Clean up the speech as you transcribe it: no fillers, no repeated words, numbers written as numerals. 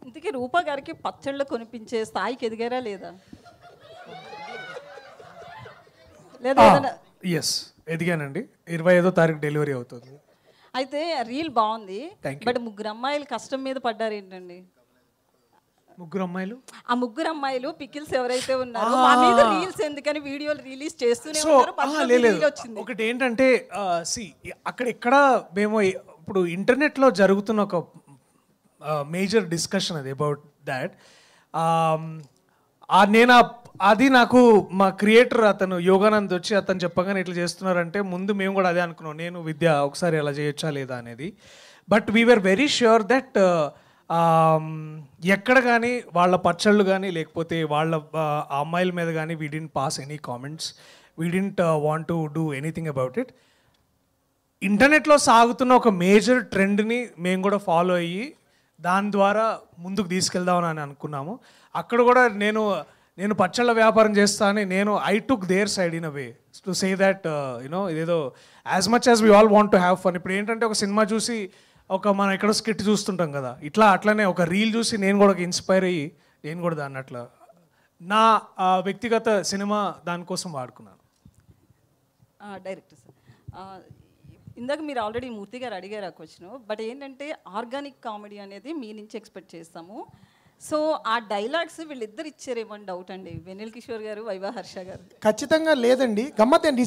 ఇంతకీ రూపా గారికి పచ్చళ్ళు కొనిపించే స్థాయికి ఎదిగారా లేదా? లేదా ఎస్, ఎదిగానండి. 25వ తారీఖు డెలివరీ అవుతుంది. అయితే రీల్ బాగుంది, బట్ ముగ్గురు అమ్మాయిలు కష్టం మీద పడ్డారు ఏంటండి? ముగ్గురు అమ్మాయిలు, ఆ ముగ్గురు అమ్మాయిలు పికిల్స్ ఎవరైతే ఉన్నారో మా మీద రీల్స్ ఎందుకని వీడియోలు రిలీజ్ చేస్తూనే ఉన్నారు. ఒకటి ఏంటంటే అక్కడ ఇక్కడ మేము ఇప్పుడు ఇంటర్నెట్లో జరుగుతున్న ఒక మేజర్ డిస్కషన్ అది అబౌట్ దాట్. నేను అది నాకు మా క్రియేటర్ అతను యోగానంద్ వచ్చి అతను చెప్పగానే ఇట్లా చేస్తున్నారంటే ముందు మేము కూడా అదే అనుకున్నాం, నేను విద్య ఒకసారి అలా చేయొచ్చా లేదా అనేది. But we are very sure that ఎక్కడ కానీ వాళ్ళ పచ్చళ్ళు కానీ లేకపోతే వాళ్ళ అమ్మాయిల మీద కానీ we didn't pass any comments, we didn't want to do anything about it. ఇంటర్నెట్లో సాగుతున్న ఒక మేజర్ ట్రెండ్ని మేము కూడా ఫాలో అయ్యి దాని ద్వారా ముందుకు తీసుకెళ్దామని అనుకున్నాము. అక్కడ కూడా నేను పచ్చళ్ళ వ్యాపారం చేస్తా అని I took their side in a way to say that you know ఇదేదో as much as we all want to have fun. ఇప్పుడు ఏంటంటే ఒక సినిమా చూసి మనం ఎక్కడో స్కిట్ చూస్తుంటాం కదా, అట్లనే ఒక రీల్ చూసి నేను కూడా ఇన్స్పైర్ అయ్యి నేను కూడా దాన్ని అట్లా నా వ్యక్తిగత సినిమా దానికోసం వాడుకున్నాను. డైరెక్టర్ సార్, ఇందాక మీరు ఆల్రెడీ మూర్తి గారు అడిగారు ఆ క్వశ్చన్, బట్ ఏంటంటే ఆర్గానిక్ కామెడీ అనేది మీ నుంచి ఎక్స్పెక్ట్ చేస్తాము. సో ఆ డైలాగ్స్ వీళ్ళిద్దరు ఇచ్చారేమో డౌట్ అండి, వెన్నెల కిషోర్ గారు, వైవా హర్ష గారు. ఖచ్చితంగా లేదండి. గమ్మత్